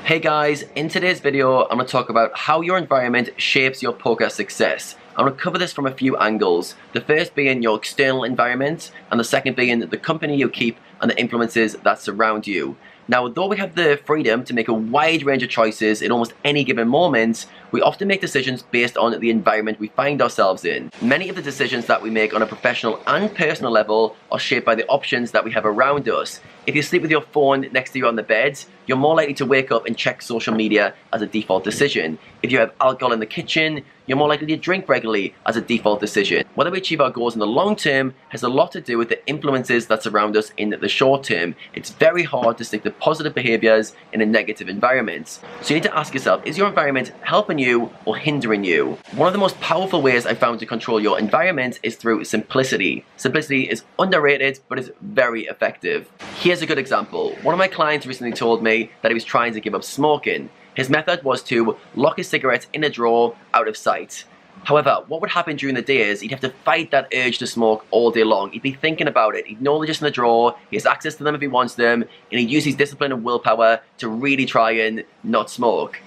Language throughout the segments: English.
Hey guys, in today's video I'm going to talk about how your environment shapes your poker success. I'm going to cover this from a few angles, the first being your external environment and the second being the company you keep and the influences that surround you. Now, though we have the freedom to make a wide range of choices in almost any given moment, we often make decisions based on the environment we find ourselves in. Many of the decisions that we make on a professional and personal level are shaped by the options that we have around us. If you sleep with your phone next to you on the bed, you're more likely to wake up and check social media as a default decision. If you have alcohol in the kitchen, you're more likely to drink regularly as a default decision. Whether we achieve our goals in the long term has a lot to do with the influences that surround us in the short term. It's very hard to stick to positive behaviors in a negative environment. So you need to ask yourself, is your environment helping you or hindering you? One of the most powerful ways I found to control your environment is through simplicity. Simplicity is underrated, but it's very effective. Here's a good example. One of my clients recently told me that he was trying to give up smoking. His method was to lock his cigarettes in a drawer out of sight. However, what would happen during the day is he'd have to fight that urge to smoke all day long. He'd be thinking about it. He'd know they're just in the drawer. He has access to them if he wants them. And he'd use his discipline and willpower to really try and not smoke.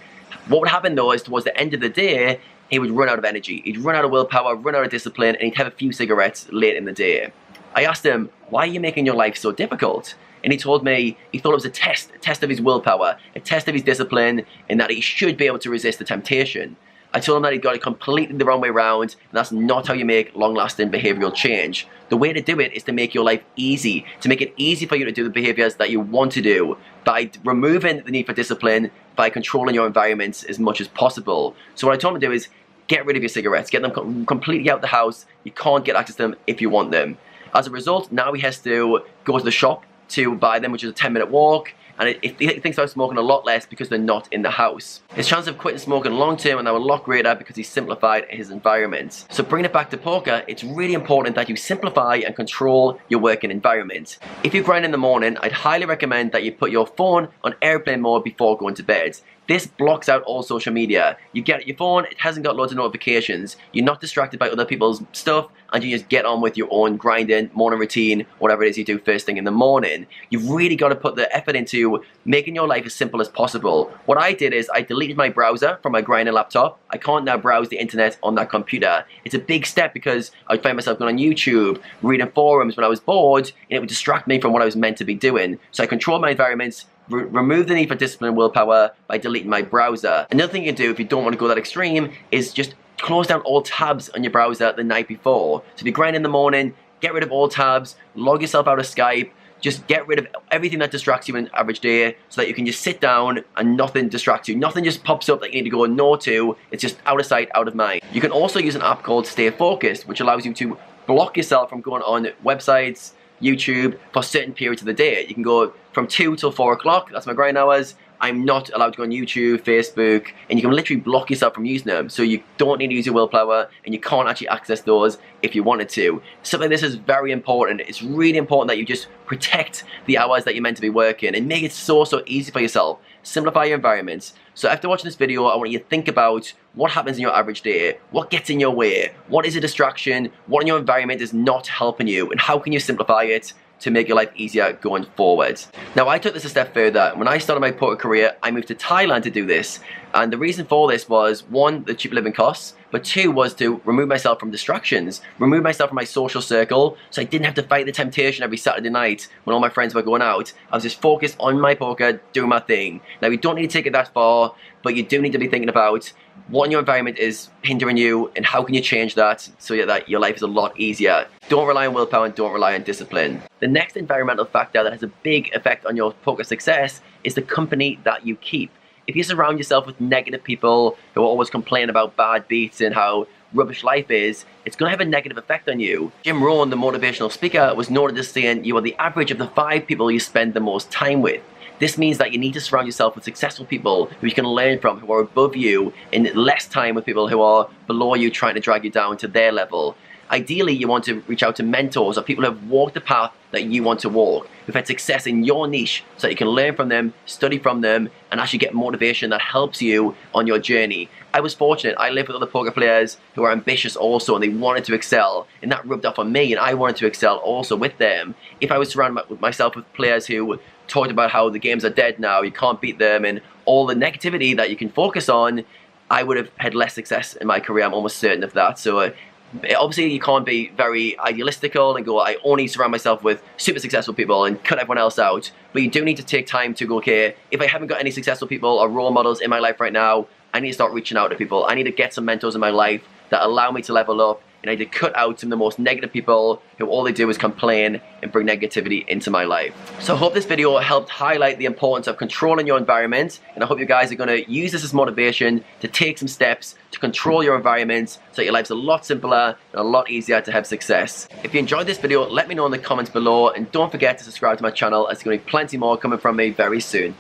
What would happen though is towards the end of the day, he would run out of energy. He'd run out of willpower, run out of discipline, and he'd have a few cigarettes late in the day. I asked him, why are you making your life so difficult? And he told me he thought it was a test of his willpower, a test of his discipline, and that he should be able to resist the temptation. I told him that he got it completely the wrong way around, and that's not how you make long-lasting behavioral change. The way to do it is to make your life easy, to make it easy for you to do the behaviors that you want to do, by removing the need for discipline, by controlling your environment as much as possible. So what I told him to do is get rid of your cigarettes, get them completely out the house. You can't get access to them if you want them. As a result, now he has to go to the shop to buy them, which is a 10-minute walk, and he thinks about smoking a lot less because they're not in the house. His chance of quitting smoking long term are now a lot greater because he's simplified his environment. So bringing it back to poker, it's really important that you simplify and control your working environment. If you grind in the morning, I'd highly recommend that you put your phone on airplane mode before going to bed. This blocks out all social media. You get your phone, it hasn't got loads of notifications, you're not distracted by other people's stuff, and you just get on with your own grinding, morning routine, whatever it is you do first thing in the morning. You've really got to put the effort into making your life as simple as possible. What I did is I deleted my browser from my grinding laptop. I can't now browse the internet on that computer. It's a big step because I would find myself going on YouTube, reading forums when I was bored, and it would distract me from what I was meant to be doing. So I controlled my environments, remove the need for discipline and willpower by deleting my browser. Another thing you can do if you don't want to go that extreme is just close down all tabs on your browser the night before. So if you grind in the morning, get rid of all tabs, log yourself out of Skype, just get rid of everything that distracts you in an average day so that you can just sit down and nothing distracts you. Nothing just pops up that you need to go no to. It's just out of sight, out of mind. You can also use an app called Stay Focused, which allows you to block yourself from going on websites, YouTube for certain periods of the day. You can go from 2 till 4 o'clock, that's my grind hours. I'm not allowed to go on YouTube, Facebook, and you can literally block yourself from using them. So you don't need to use your willpower, and you can't actually access those if you wanted to. Something like this is very important. It's really important that you just protect the hours that you're meant to be working and make it so easy for yourself. Simplify your environments. So after watching this video, I want you to think about what happens in your average day, what gets in your way, what is a distraction, what in your environment is not helping you, and how can you simplify it to make your life easier going forward. Now, I took this a step further. When I started my poker career, I moved to Thailand to do this. And the reason for this was, one, the cheap living costs, but two was to remove myself from distractions, remove myself from my social circle, so I didn't have to fight the temptation every Saturday night when all my friends were going out. I was just focused on my poker, doing my thing. Now, you don't need to take it that far, but you do need to be thinking about what in your environment is hindering you and how can you change that so that your life is a lot easier. Don't rely on willpower and don't rely on discipline. The next environmental factor that has a big effect on your poker success is the company that you keep. If you surround yourself with negative people who always complain about bad beats and how rubbish life is, it's going to have a negative effect on you. Jim Rohn, the motivational speaker, was noted as saying you are the average of the 5 people you spend the most time with. This means that you need to surround yourself with successful people who you can learn from, who are above you, and less time with people who are below you trying to drag you down to their level. Ideally, you want to reach out to mentors or people who have walked the path that you want to walk, who've had success in your niche, so that you can learn from them, study from them, and actually get motivation that helps you on your journey. I was fortunate. I lived with other poker players who are ambitious also, and they wanted to excel, and that rubbed off on me, and I wanted to excel also with them. If I was surrounded myself with players who talked about how the games are dead now, you can't beat them, and all the negativity that you can focus on, I would have had less success in my career. I'm almost certain of that. So obviously you can't be very idealistical and go, I only surround myself with super successful people and cut everyone else out. But you do need to take time to go, okay, if I haven't got any successful people or role models in my life right now, I need to start reaching out to people. I need to get some mentors in my life that allow me to level up, and I need to cut out some of the most negative people who all they do is complain and bring negativity into my life. So I hope this video helped highlight the importance of controlling your environment, and I hope you guys are going to use this as motivation to take some steps to control your environment so your life's a lot simpler and a lot easier to have success. If you enjoyed this video, let me know in the comments below, and don't forget to subscribe to my channel as there's going to be plenty more coming from me very soon.